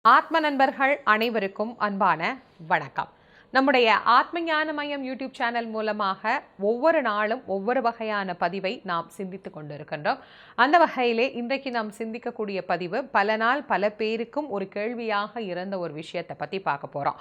ஆத்ம நண்பர்கள் அனைவருக்கும் அன்பான வணக்கம். நம்முடைய ஆத்ம ஞான மையம் யூடியூப் சேனல் மூலமாக ஒவ்வொரு நாளும் ஒவ்வொரு வகையான பதிவை நாம் சிந்தித்துக் கொண்டிருக்கின்றோம். அந்த வகையிலே இன்றைக்கு நாம் சிந்திக்கக்கூடிய பதிவு பல நாள் பல பேருக்கும் ஒரு கேள்வியாக இருந்த ஒரு விஷயத்தை பற்றி பார்க்க போகிறோம்.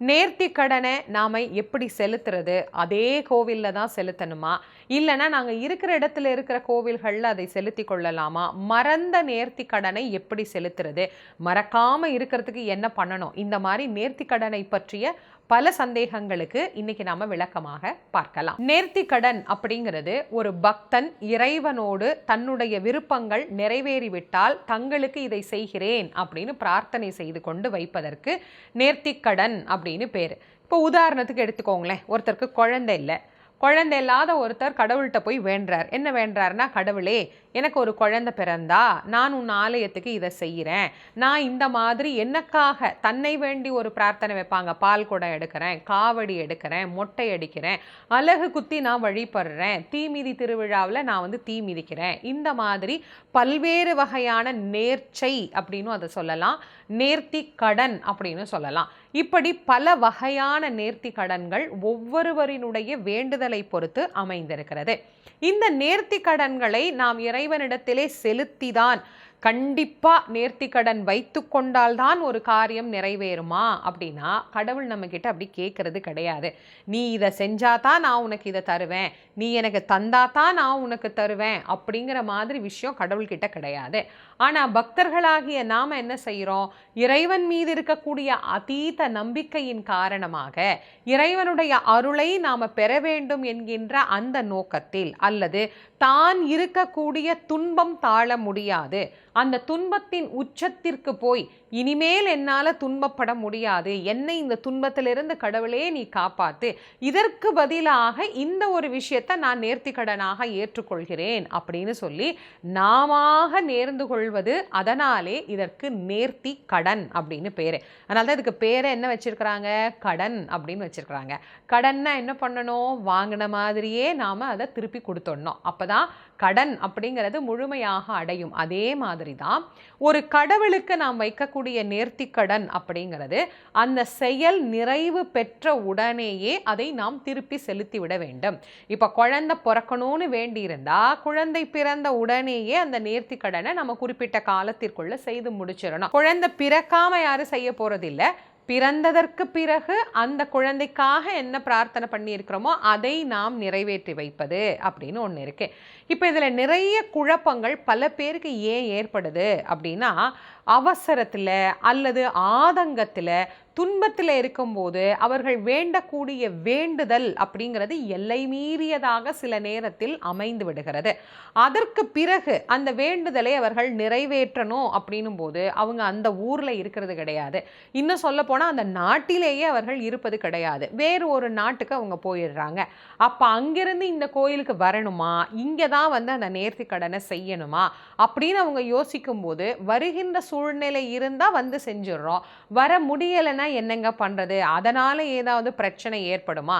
நேர்த்தி கடனை நாம் எப்படி செலுத்துறது? அதே கோவிலில் தான் செலுத்தணுமா, இல்லைன்னா நாங்கள் இருக்கிற இடத்துல இருக்கிற கோவில்களில் அதை செலுத்தி கொள்ளலாமா? மறந்த நேர்த்தி கடனை எப்படி செலுத்துறது? மறக்காமல் இருக்கிறதுக்கு என்ன பண்ணணும்? இந்த மாதிரி நேர்த்தி கடனை பற்றிய பல சந்தேகங்களுக்கு இன்னைக்கு நாம விளக்கமாக பார்க்கலாம். நேர்த்தி கடன் அப்படிங்கிறது ஒரு பக்தன் இறைவனோடு தன்னுடைய விருப்பங்கள் நிறைவேறிவிட்டால் தங்களுக்கு இதை செய்கிறேன் அப்படின்னு பிரார்த்தனை செய்து கொண்டு வைப்பதற்கு நேர்த்தி கடன் அப்படின்னு பேரு. இப்போ உதாரணத்துக்கு எடுத்துக்கோங்களேன், ஒருத்தருக்கு குழந்தை இல்லை. குழந்தை இல்லாத ஒருத்தர் கடவுள்கிட்ட போய் வேண்டார். என்ன வேண்டார்னா, கடவுளே எனக்கு ஒரு குழந்தை பிறந்தா நான் உன் ஆலயத்துக்கு இதை செய்கிறேன், நான் இந்த மாதிரி என்னக்காக தன்னை வேண்டி ஒரு பிரார்த்தனை வைப்பாங்க. பால் குடம் எடுக்கிறேன், காவடி எடுக்கிறேன், மொட்டை அடிக்கிறேன், அலகு குத்தி நான் வழிபடுறேன், தீமிதி திருவிழாவில் நான் தீ மிதிக்கிறேன். இந்த மாதிரி பல்வேறு வகையான நேர்ச்சை அப்படின்னு அதை சொல்லலாம், நேர்த்தி கடன் அப்படின்னு சொல்லலாம். இப்படி பல வகையான நேர்த்தி கடன்கள் ஒவ்வொருவரினுடைய வேண்டுதலை பொறுத்து அமைந்திருக்கிறது. இந்த நேர்த்தி கடன்களை நாம் இறைவனிடத்திலே செலுத்திதான், கண்டிப்பா நேர்த்தி கடன் வைத்து கொண்டால்தான் ஒரு காரியம் நிறைவேறுமா அப்படின்னா கடவுள் நம்ம கிட்ட அப்படி கேட்கறது கிடையாது. நீ இதை செஞ்சாதான் நான் உனக்கு இதை தருவேன், நீ எனக்கு தந்தாதான் நான் உனக்கு தருவேன் அப்படிங்கிற மாதிரி விஷயம் கடவுள்கிட்ட கிடையாது. ஆனா பக்தர்களாகிய நாம என்ன செய்யறோம்? இறைவன் மீது இருக்கக்கூடிய அதீத நம்பிக்கையின் காரணமாக இறைவனுடைய அருளை நாம பெற வேண்டும் என்கின்ற அந்த நோக்கத்தில், அல்லது தான் இருக்கக்கூடிய துன்பம் தாழ முடியாது, அந்த துன்பத்தின் உச்சத்திற்கு போய் இனிமேல் என்னால் துன்பப்பட முடியாது, என்னை இந்த துன்பத்திலிருந்து கடவுளே நீ காப்பாத்து, இதற்கு பதிலாக இந்த ஒரு விஷயத்தை நான் நேர்த்தி கடனாக ஏற்றுக்கொள்கிறேன் அப்படின்னு சொல்லி நாம நேர்ந்து கொள்வது. அதனாலே இதற்கு நேர்த்தி கடன் அப்படின்னு பேரு. அதனால தான் இதுக்கு பேரை என்ன வச்சிருக்கிறாங்க? கடன் அப்படின்னு வச்சிருக்கிறாங்க. கடன்னா என்ன பண்ணணும்? வாங்கின மாதிரியே நாம அதை திருப்பி கொடுத்துடணும். அப்பதான் கடன் அப்படிங்கிறது முழுமையாக அடையும். அதே மாதிரி தான் ஒரு கடவுளுக்கு நாம் வைக்கக்கூடிய நேர்த்தி கடன் அப்படிங்கிறது அந்த செயல் நிறைவு பெற்ற உடனேயே அதை நாம் திருப்பி செலுத்தி விட வேண்டும். இப்ப குழந்தை பிறக்கணும்னு வேண்டி இருந்தா குழந்தை பிறந்த உடனேயே அந்த நேர்த்தி கடனை நம்ம குறிப்பிட்ட காலத்திற்குள்ள செய்து முடிச்சிடணும். குழந்தை பிறக்காம யாரும் செய்ய போறதில்லை. பிறந்ததற்கு பிறகு அந்த குழந்தைக்காக என்ன பிரார்த்தனை பண்ணி இருக்கிறோமோ அதை நாம் நிறைவேற்றி வைப்பது அப்படின்னு ஒன்று இருக்கு. இப்போ இதில் நிறைய குழப்பங்கள் பல பேருக்கு ஏன் ஏற்படுது அப்படின்னா, அவசரத்தில் அல்லது ஆதங்கத்தில் துன்பத்தில் இருக்கும்போது அவர்கள் வேண்டக்கூடிய வேண்டுதல் அப்படிங்கிறது எல்லை மீறியதாக சில நேரத்தில் அமைந்து விடுகிறது. அதற்கு பிறகு அந்த வேண்டுதலை அவர்கள் நிறைவேற்றணும் அப்படின்னும் போது அவங்க அந்த ஊரில் இருக்கிறது கிடையாது. இன்னும் சொல்ல போனால் அந்த நாட்டிலேயே அவர்கள் இருப்பது கிடையாது. வேறு ஒரு நாட்டுக்கு அவங்க போயிடுறாங்க. அப்போ அங்கிருந்து இந்த கோயிலுக்கு வரணுமா, இங்கே தான் அந்த நேர்த்தி கடனை செய்யணுமா அப்படின்னு அவங்க யோசிக்கும் போது வருகின்ற சூழ்நிலை இருந்தால் செஞ்சிடறோம். வர முடியலைன்னா என்னங்க பண்றது? அதனால ஏதாவது பிரச்சனை ஏற்படுமா?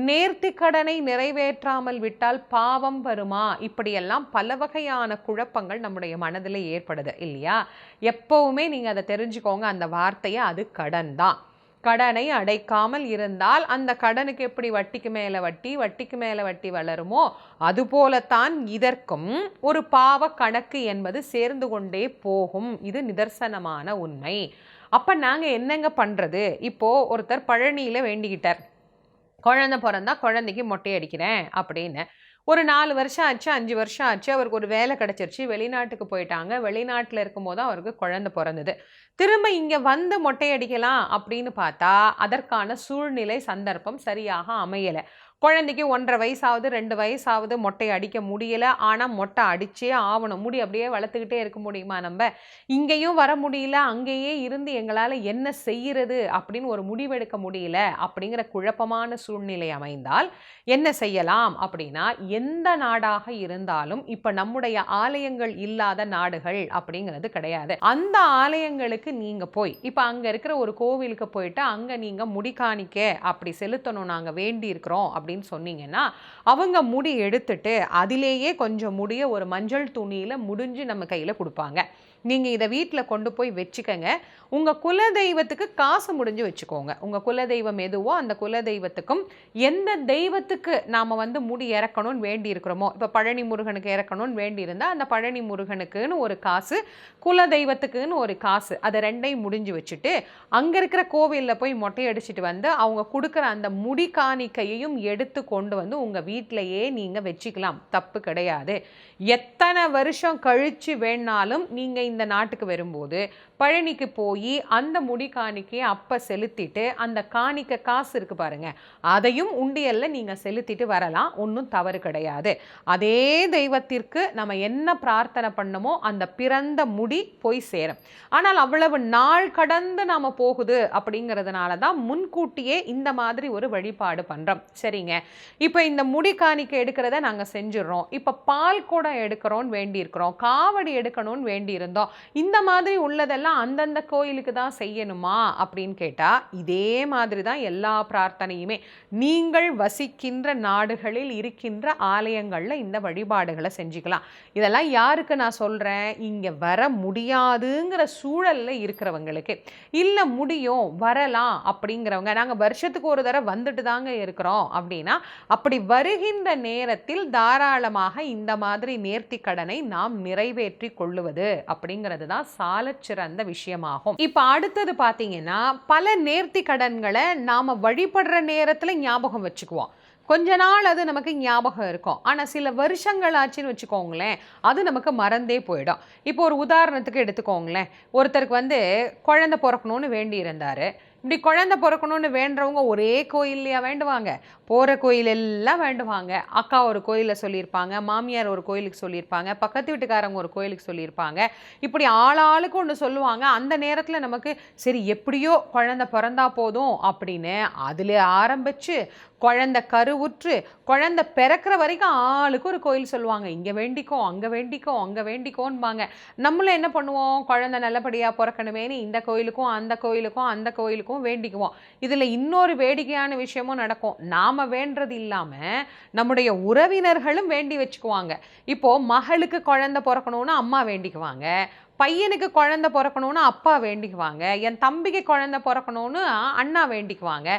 நேர்த்தி கடனை நிறைவேற்றாமல் விட்டால் பாவம் வருமா? இப்படியெல்லாம் பல வகையான குழப்பங்கள் நம்முடைய மனதில் ஏற்படுது இல்லையா? எப்பவுமே நீங்க அதை தெரிஞ்சுக்கோங்க, அந்த வார்த்தையை அது கடன் தான். கடனை அடைக்காமல் இருந்தால் அந்த கடனுக்கு எப்படி வட்டிக்கு மேல வட்டி, வட்டிக்கு மேல வட்டி வளருமோ அதுபோலத்தான் இதற்கும் ஒரு பாவ கணக்கு என்பது சேர்ந்து கொண்டே போகும். இது நிதர்சனமான உண்மை. அப்ப நாங்க என்னங்க பண்றது? இப்போ ஒருத்தர் பழனியில வேண்டிக்கிட்டார், குழந்தை பிறந்தா குழந்தைக்கு மொட்டை அடிக்கிறேன் அப்படின்னு. ஒரு 4 வருஷம் ஆச்சு, 5 வருஷம் ஆச்சு, அவருக்கு ஒரு வேலை கிடைச்சிருச்சு, வெளிநாட்டுக்கு போயிட்டாங்க. வெளிநாட்டில் இருக்கும்போது அவருக்கு குழந்தை பிறந்தது. திரும்ப இங்கே மொட்டை அடிக்கலாம் அப்படின்னு பார்த்தா அதற்கான சூழ்நிலை சந்தர்ப்பம் சரியாக அமையலை. குழந்தைக்கு 1.5 வயசாவது 2 வயசாவது மொட்டை அடிக்க முடியல. ஆனால் மொட்டை அடிச்சே ஆகணும். முடி அப்படியே வளர்த்துக்கிட்டே இருக்க முடியுமா? நம்ம இங்கேயும் வர முடியல, அங்கேயே இருந்து எங்களால் என்ன செய்கிறது அப்படின்னு ஒரு முடிவெடுக்க முடியல அப்படிங்கிற குழப்பமான சூழ்நிலை அமைந்தால் என்ன செய்யலாம் அப்படின்னா, எந்த நாடாக இருந்தாலும் இப்போ நம்முடைய ஆலயங்கள் இல்லாத நாடுகள் அப்படிங்கிறது கிடையாது. அந்த ஆலயங்களுக்கு நீங்க போய் இப்போ அங்கே இருக்கிற ஒரு கோவிலுக்கு போயிட்டு அங்கே நீங்க முடி காணிக்க அப்படி செலுத்தணும், நாங்கள் வேண்டி இருக்கிறோம் அப்படி அப்படின்னு சொன்னீங்கன்னா அவங்க முடி எடுத்துட்டு அதிலேயே கொஞ்சம் முடிய ஒரு மஞ்சள் துணியில் முடிஞ்சு நம்ம கையில் கொடுப்பாங்க. நீங்கள் இதை வீட்டில் கொண்டு போய் வச்சுக்கங்க. உங்கள் குலதெய்வத்துக்கு காசு முடிஞ்சு வச்சுக்கோங்க. உங்கள் குலதெய்வம் எதுவோ அந்த குலதெய்வத்துக்கும் எந்த தெய்வத்துக்கு நாம் முடி இறக்கணும்னு வேண்டி இருக்கிறோமோ, இப்போ பழனி முருகனுக்கு இறக்கணும்னு வேண்டி இருந்தால் அந்த பழனி முருகனுக்குன்னு ஒரு காசு, குலதெய்வத்துக்குன்னு ஒரு காசு, அதை ரெண்டையும் முடிஞ்சு வச்சுட்டு அங்கே இருக்கிற கோவிலில் போய் மொட்டை அடிச்சுட்டு அவங்க கொடுக்குற அந்த முடி காணிக்கையையும் எடுத்து கொண்டு உங்கள் வீட்டிலையே நீங்கள் வச்சுக்கலாம். தப்பு கிடையாது. எத்தனை வருஷம் கழித்து வேணாலும் நீங்கள் இந்த நாட்டுக்கு வரும்போது பழனிக்கு போய் அந்த முடி காணிக்கையை அப்போ செலுத்திட்டு அந்த காணிக்கை காசு இருக்கு பாருங்க, அதையும் உண்டியல்ல நீங்கள் செலுத்திட்டு வரலாம். ஒன்றும் தவறு கிடையாது. அதே தெய்வத்திற்கு நம்ம என்ன பிரார்த்தனை பண்ணமோ அந்த பிறந்த முடி போய் சேரும். ஆனால் அவ்வளவு நாள் கடந்து நாம் போகுது அப்படிங்கிறதுனால தான் முன்கூட்டியே இந்த மாதிரி ஒரு வழிபாடு பண்ணுறோம். சரிங்க, இப்போ இந்த முடி காணிக்கை எடுக்கிறத நாங்கள் செஞ்சிடறோம். இப்போ பால் குடம் எடுக்கிறோன்னு வேண்டியிருக்கிறோம், காவடி எடுக்கணும்னு வேண்டியிருந்தோம். இந்த மாதிரி உள்ளதெல்லாம் அந்தந்த கோயிலுக்கு தான் செய்யணுமா அப்படின்னு கேட்டால் இதே மாதிரி தான் எல்லா பிரார்த்தனையுமே. நீங்கள் வசிக்கின்ற நாடுகளில் இருக்கின்ற ஆலயங்களில் இந்த வழிபாடுகளை செஞ்சுக்கலாம். இதெல்லாம் யாருக்கு நான் சொல்கிறேன்? இங்கே வர முடியாதுங்கிற சூழலில் இருக்கிறவங்களுக்கு. இல்லை முடியும் வரலாம் அப்படிங்கிறவங்க, நாங்கள் வருஷத்துக்கு ஒரு தடவை வந்துட்டு தாங்க இருக்கிறோம் அப்படின்னா, அப்படி வருகின்ற நேரத்தில் தாராளமாக இந்த மாதிரி நேர்த்தி கடனை நாம் நிறைவேற்றி கொள்ளுவது அப்படிங்கிறது தான் சாலச்சிறந்த விஷயமாகும். இப்ப அடுத்தது பாத்தீங்கன்னா, பல நேர்த்தி கடன்களை நாம வழிபடுற நேரத்துல ஞாபகம் வச்சுக்குவோம். கொஞ்ச நாள் அது நமக்கு ஞாபகம் இருக்கும். ஆனால் சில வருஷங்கள் ஆச்சுன்னு வச்சுக்கோங்களேன், அது நமக்கு மறந்தே போயிடும். இப்போ ஒரு உதாரணத்துக்கு எடுத்துக்கோங்களேன், ஒருத்தருக்கு குழந்தை பிறக்கணும்னு வேண்டி இருந்தார். இப்படி குழந்தை பிறக்கணும்னு வேண்டவங்க ஒரே கோயில்லையா வேண்டுவாங்க? போகிற கோயில் எல்லாம் வேண்டுவாங்க. அக்கா ஒரு கோயிலில் சொல்லியிருப்பாங்க, மாமியார் ஒரு கோயிலுக்கு சொல்லியிருப்பாங்க, பக்கத்து வீட்டுக்காரங்க ஒரு கோயிலுக்கு சொல்லியிருப்பாங்க. இப்படி ஆளாளுக்கு ஒன்று சொல்லுவாங்க. அந்த நேரத்தில் நமக்கு சரி எப்படியோ குழந்தை பிறந்தா போதும் அப்படின்னு அதில் ஆரம்பித்து குழந்தை கருவுற்று குழந்தை பிறக்கிற வரைக்கும் ஆளுக்கு ஒரு கோயில் சொல்லுவாங்க. இங்கே வேண்டிக்கோ, அங்கே வேண்டிக்கோ, அங்கே வேண்டிக்கோன்பாங்க. நம்மளும் என்ன பண்ணுவோம்? குழந்தை நல்லபடியாக பிறக்கணுமேனு இந்த கோயிலுக்கும் அந்த கோயிலுக்கும் அந்த கோயிலுக்கும் வேண்டிக்குவோம். இதில் இன்னொரு வேடிக்கையான விஷயமும் நடக்கும். நாம் வேண்டது இல்லாமல் நம்முடைய உறவினர்களும் வேண்டி வச்சுக்குவாங்க. இப்போது மகளுக்கு குழந்தை பிறக்கணும்னு அம்மா வேண்டிக்குவாங்க, பையனுக்கு குழந்தை பிறக்கணும்னு அப்பா வேண்டிக்குவாங்க, என் தம்பிக்கு குழந்தை பிறக்கணும்னு அண்ணா வேண்டிக்குவாங்க.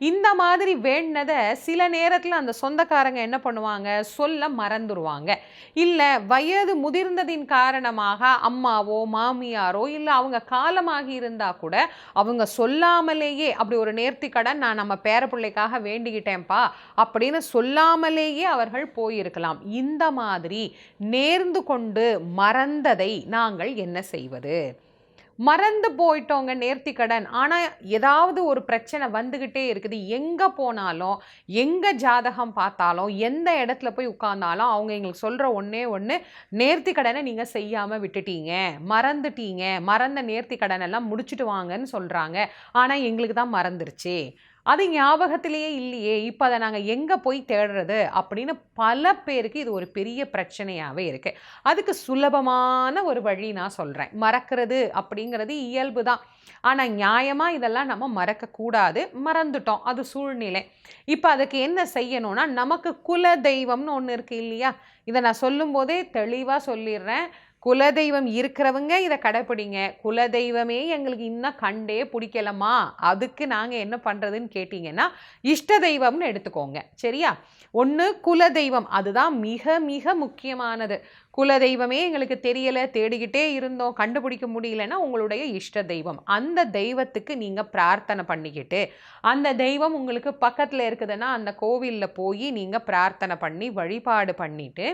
இந்த மாதிரி வேண்டினதை சில நேரத்தில் அந்த சொந்தக்காரங்க என்ன பண்ணுவாங்க? சொல்ல மறந்துடுவாங்க. இல்லை வயது முதிர்ந்ததின் காரணமாக அம்மாவோ மாமியாரோ இல்லை அவங்க காலமாகி இருந்தால் கூட அவங்க சொல்லாமலேயே அப்படி ஒரு நேர்த்தி கடன் நான் நம்ம பேர பிள்ளைக்காக வேண்டிக்கிட்டேன்ப்பா அப்படின்னு சொல்லாமலேயே அவர்கள் போயிருக்கலாம். இந்த மாதிரி நேர்ந்து கொண்டு மறந்ததை நாங்கள் என்ன செய்வது? மறந்து போயிட்டோங்க நேர்த்தி கடன். ஆனால் ஏதாவது ஒரு பிரச்சனை வந்துக்கிட்டே இருக்குது. எங்கே போனாலும், எங்கே ஜாதகம் பார்த்தாலும், எந்த இடத்துல போய் உட்கார்ந்தாலும் அவங்க எங்களுக்கு சொல்கிற ஒன்றே ஒன்று, நேர்த்தி கடனை நீங்கள் செய்யாமல் விட்டுட்டீங்க, மறந்துட்டீங்க, மறந்த நேர்த்தி கடனெல்லாம் முடிச்சுட்டு வாங்கன்னு சொல்கிறாங்க. ஆனால் எங்களுக்கு தான் மறந்துருச்சு, அது ஞாபகத்திலேயே இல்லையே, இப்போ அதை நாங்கள் எங்கே போய் தேடுறது அப்படின்னு பல பேருக்கு இது ஒரு பெரிய பிரச்சனையாகவே இருக்குது. அதுக்கு சுலபமான ஒரு வழி நான் சொல்கிறேன். மறக்கிறது அப்படிங்கிறது இயல்பு தான். ஆனால் நியாயமாக இதெல்லாம் நம்ம மறக்கக்கூடாது. மறந்துட்டோம், அது சூழ்நிலை. இப்போ அதுக்கு என்ன செய்யணும்னா, நமக்கு குல தெய்வம்னு ஒன்று இருக்குது இல்லையா? இதை நான் சொல்லும்போதே தெளிவாக சொல்லிடுறேன். குலதெய்வம் இருக்கிறவங்க இதை கடைப்பிடிங்க. குலதெய்வமே எங்களுக்கு இன்னும் கண்டே பிடிக்கலமா, அதுக்கு நாங்கள் என்ன பண்ணுறதுன்னு கேட்டிங்கன்னா, இஷ்ட தெய்வம்னு எடுத்துக்கோங்க. சரியா? ஒன்று குலதெய்வம், அதுதான் மிக மிக முக்கியமானது. குலதெய்வமே எங்களுக்கு தெரியலை, தேடிக்கிட்டே இருந்தோம், கண்டுபிடிக்க முடியலன்னா உங்களுடைய இஷ்ட தெய்வம். அந்த தெய்வத்துக்கு நீங்கள் பிரார்த்தனை பண்ணிக்கிட்டு, அந்த தெய்வம் உங்களுக்கு பக்கத்தில் இருக்குதுன்னா அந்த கோவிலில் போய் நீங்கள் பிரார்த்தனை பண்ணி வழிபாடு பண்ணிவிட்டு,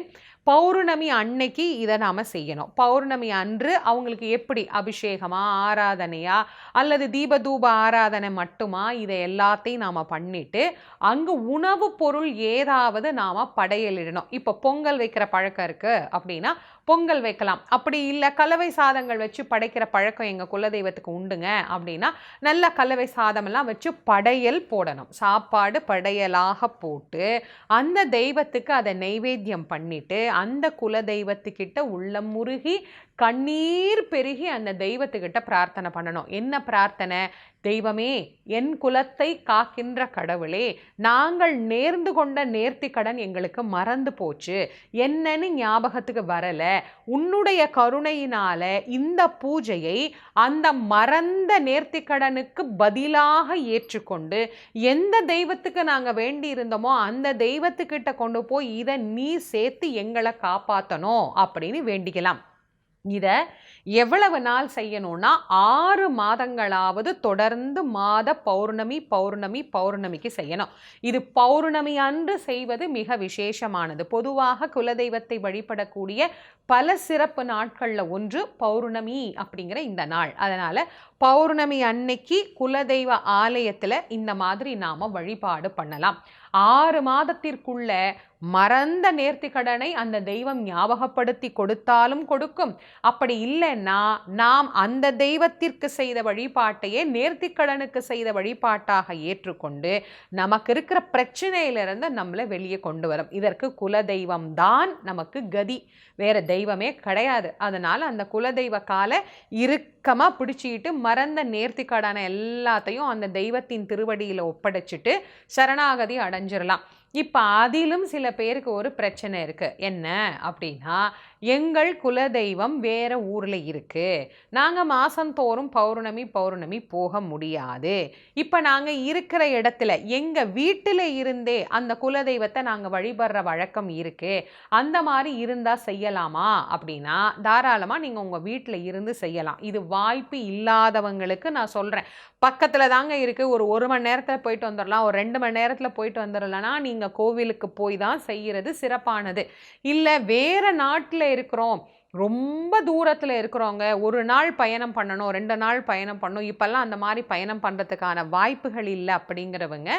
பௌர்ணமி அன்னைக்கு இதை நாம் செய்யணும். பௌர்ணமி அன்று அவங்களுக்கு எப்படி அபிஷேகமா, ஆராதனையா, அல்லது தீபதூப ஆராதனை மட்டுமா, இதை எல்லாத்தையும் நாம் பண்ணிவிட்டு அங்கு உணவு பொருள் ஏதாவது நாம் படையலிடணும். இப்போ பொங்கல் வைக்கிற பழக்கம் இருக்குது அப்படின்னா பொங்கல் வைக்கலாம். அப்படி இல்லை கலவை சாதங்கள் வச்சு படைக்கிற பழக்கம் எங்கள் குலதெய்வத்துக்கு உண்டுங்க அப்படின்னா நல்ல கலவை சாதமெல்லாம் வச்சு படையல் போடணும். சாப்பாடு படையலாக போட்டு அந்த தெய்வத்துக்கு அதை நைவேத்தியம் பண்ணிட்டு அந்த குலதெய்வத்துக்கிட்ட உள்ளம் முருகி கண்ணீர் பெருகி அந்த தெய்வத்துக்கிட்ட பிரார்த்தனை பண்ணணும். என்ன பிரார்த்தனை? தெய்வமே, என் குலத்தை காக்கின்ற கடவுளே, நாங்கள் நேர்ந்து கொண்ட நேர்த்தி கடன் எங்களுக்கு மறந்து போச்சு, என்னன்னு ஞாபகத்துக்கு வரல, உன்னுடைய கருணையினால இந்த பூஜையை அந்த மறந்த நேர்த்தி கடனுக்கு பதிலாக ஏற்றுக்கொண்டு எந்த தெய்வத்துக்கு நாங்க வேண்டி இருந்தோமோ அந்த தெய்வத்துக்கிட்ட கொண்டு போய் இதை நீ சேர்த்து எங்களை காப்பாற்றணும் அப்படின்னு வேண்டிக்கலாம். இதை எவ்வளவு நாள் செய்யணும்னா 6 மாதங்களாவது தொடர்ந்து மாத பௌர்ணமி பௌர்ணமி பௌர்ணமிக்கு செய்யணும். இது பௌர்ணமி அன்று செய்வது மிக விசேஷமானது. பொதுவாக குலதெய்வத்தை வழிபடக்கூடிய பல சிறப்பு நாட்களில் ஒன்று பௌர்ணமி அப்படிங்கிற இந்த நாள். அதனால் பௌர்ணமி அன்னைக்கு குலதெய்வ ஆலயத்தில் இந்த மாதிரி நாம் வழிபாடு பண்ணலாம். 6 மாதத்திற்குள்ள மறந்த நேர்த்தி கடனை அந்த தெய்வம் ஞாபகப்படுத்தி கொடுத்தாலும் கொடுக்கும். அப்படி இல்லைன்னா நாம் அந்த தெய்வத்திற்கு செய்த வழிபாட்டையே நேர்த்தி கடனுக்கு செய்த வழிபாட்டாக ஏற்றுக்கொண்டு நமக்கு இருக்கிற பிரச்சனையிலிருந்து நம்மளை வெளியே கொண்டு வரும். இதற்கு குலதெய்வம் தான் நமக்கு கதி, வேற தெய்வமே கிடையாது. அதனால அந்த குலதெய்வ காலை இறுக்கமாக பிடிச்சிக்கிட்டு மறந்த நேர்த்தி கடனை எல்லாத்தையும் அந்த தெய்வத்தின் திருவடியில் ஒப்படைச்சிட்டு சரணாகதி அடைஞ்சிடலாம். இப்போ அதிலும் சில பேருக்கு ஒரு பிரச்சனை இருக்குது. என்ன அப்படின்னா, எங்கள் குலதெய்வம் வேற ஊரில் இருக்குது, நாங்கள் மாதந்தோறும் பௌர்ணமி பௌர்ணமி போக முடியாது, இப்போ நாங்கள் இருக்கிற இடத்துல எங்கள் வீட்டில் இருந்தே அந்த குலதெய்வத்தை நாங்கள் வழிபடுற வழக்கம் இருக்குது, அந்த மாதிரி இருந்தால் செய்யலாமா அப்படின்னா தாராளமாக நீங்கள் உங்கள் வீட்டில் இருந்து செய்யலாம். இது வாய்ப்பு இல்லாதவங்களுக்கு நான் சொல்கிறேன். பக்கத்தில் தாங்க இருக்குது, ஒரு மணி நேரத்தில் போயிட்டு வந்துடலாம், ஒரு 2 மணி நேரத்தில் போயிட்டு வந்துடலாம்னா நீங்கள் கோவிலுக்கு போய் தான் செய்கிறது சிறப்பானது. இல்லை வேறு நாட்டில் இருக்கிறோம், ரொம்ப தூரத்தில் இருக்கிறவங்க, ஒரு நாள் பயணம் பண்ணணும், 2 நாள் பயணம் பண்ணணும், இப்போல்லாம் அந்த மாதிரி பயணம் பண்ணுறதுக்கான வாய்ப்புகள் இல்லை அப்படிங்கிறவங்க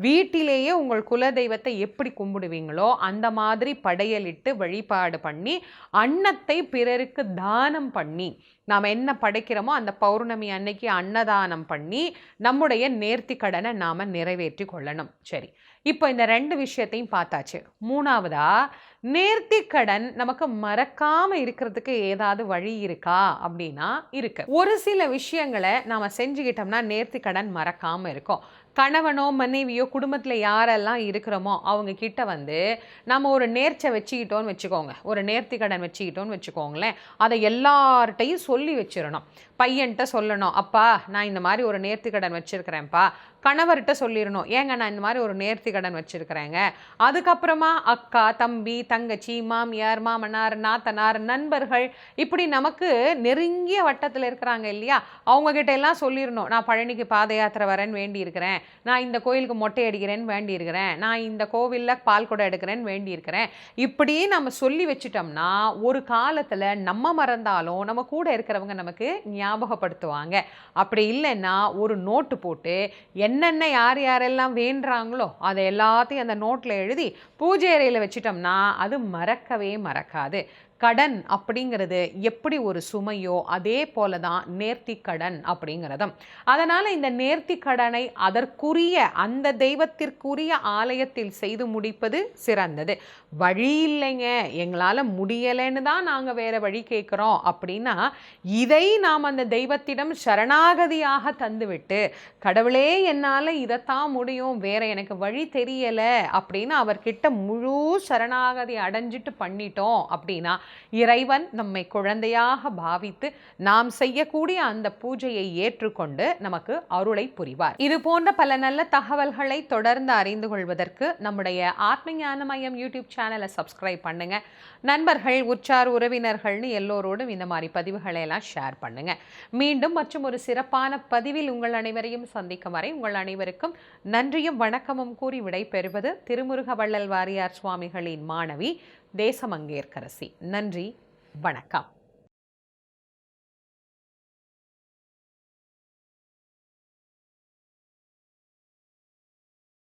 வீட்டிலேயே உங்கள் குலதெய்வத்தை எப்படி கும்பிடுவீங்களோ அந்த மாதிரி படையலிட்டு வழிபாடு பண்ணி அன்னத்தை பிறருக்கு தானம் பண்ணி, நாம் என்ன படைக்கிறோமோ அந்த பௌர்ணமி அன்னைக்கு அன்னதானம் பண்ணி நம்முடைய நேர்த்தி கடனை நாம் நிறைவேற்றி கொள்ளணும். சரி, இப்போ இந்த 2 விஷயத்தையும் பார்த்தாச்சு. 3வதா, நேர்த்தி கடன் நமக்கு மறக்காம இருக்கிறதுக்கு ஏதாவது வழி இருக்கா அப்படின்னா இருக்கு. ஒரு சில விஷயங்களை நாம செஞ்சுக்கிட்டோம்னா நேர்த்தி கடன் மறக்காம இருக்கும். கணவனோ மனைவியோ குடும்பத்தில் யாரெல்லாம் இருக்கிறோமோ அவங்க கிட்ட வந்து நம்ம ஒரு நேர்ச்சை வச்சுக்கிட்டோன்னு வச்சுக்கோங்க, ஒரு நேர்த்தி கடன் வச்சுக்கிட்டோன்னு வச்சுக்கோங்களேன், அதை எல்லார்ட்டையும் சொல்லி வச்சிடணும். பையன்கிட்ட சொல்லணும், அப்பா நான் இந்த மாதிரி ஒரு நேர்த்தி கடன் வச்சுருக்கிறேன்ப்பா. கணவர்கிட்ட சொல்லிடணும், ஏங்க நான் இந்த மாதிரி ஒரு நேர்த்தி கடன் வச்சுருக்கிறேங்க. அதுக்கப்புறமா அக்கா, தம்பி, தங்கச்சி, மாமியார், மாமனார், நாத்தனார், நண்பர்கள், இப்படி நமக்கு நெருங்கிய வட்டத்தில் இருக்கிறாங்க இல்லையா, அவங்கக்கிட்ட எல்லாம் சொல்லிடணும், நான் பழனிக்கு பாத யாத்திரை வரேன்னு வேண்டியிருக்கிறேன், நான் இந்த கோயிலுக்கு மொட்டை அடிக்கிறேன்னு வேண்டியிருக்கிறேன், நான் இந்த கோவிலில் பால் குடம் எடுக்கிறேன்னு வேண்டியிருக்கிறேன். இப்படி நம்ம சொல்லி வச்சுட்டோம்னா ஒரு காலத்தில் நம்ம மறந்தாலும் நம்ம கூட இருக்கிறவங்க நமக்கு ஞாபகப்படுத்துவாங்க. அப்படி இல்லைன்னா ஒரு நோட்டு போட்டு என்னென்ன யார் யாரெல்லாம் வேண்டுறாங்களோ அதை எல்லாத்தையும் அந்த நோட்டில் எழுதி பூஜை அறையில் வச்சிட்டோம்னா அது மறக்கவே மறக்காது. கடன் அப்படிங்கிறது எப்படி ஒரு சுமையோ அதே போல தான் நேர்த்தி கடன் அப்படிங்கிறதும். அதனால் இந்த நேர்த்தி கடனை அதற்குரிய அந்த தெய்வத்திற்குரிய ஆலயத்தில் செய்து முடிப்பது சிறந்தது. வழி இல்லைங்க, எங்களால் முடியலைன்னு தான் நாங்கள் வேறு வழி கேட்குறோம் அப்படின்னா இதை நாம் அந்த தெய்வத்திடம் சரணாகதியாக தந்துவிட்டு, கடவுளே என்னால் இதைத்தான் முடியும், வேற எனக்கு வழி தெரியலை அப்படின்னு அவர்கிட்ட முழு சரணாகதி அடைஞ்சிட்டு பண்ணிட்டோம் அப்படின்னா இறைவன் நம்மை குழந்தையாக பாவித்து நாம் செய்யக்கூடிய அந்த பூஜையை ஏற்றுக்கொண்டு நமக்கு அருளை புரிவார். இது போன்ற பல நல்ல தகவல்களை தொடர்ந்து அறிந்து கொள்வதற்கு நம்முடைய ஆத்ம ஞான மையம் யூடியூப் சேனலை சப்ஸ்கிரைப் பண்ணுங்க. நண்பர்கள், உற்றார், உறவினர்கள்னு எல்லோரோடும் இந்த மாதிரி பதிவுகளை எல்லாம் ஷேர் பண்ணுங்க. மீண்டும் மற்றும் ஒரு சிறப்பான பதிவில் உங்கள் அனைவரையும் சந்திக்கும் வரை உங்கள் அனைவருக்கும் நன்றியும் வணக்கமும் கூறி விடைபெறுவது திருமுருக வள்ளல் வாரியார் சுவாமிகளின் மாணவி தேசமங்கேற்கரசி. நன்றி, வணக்கம்.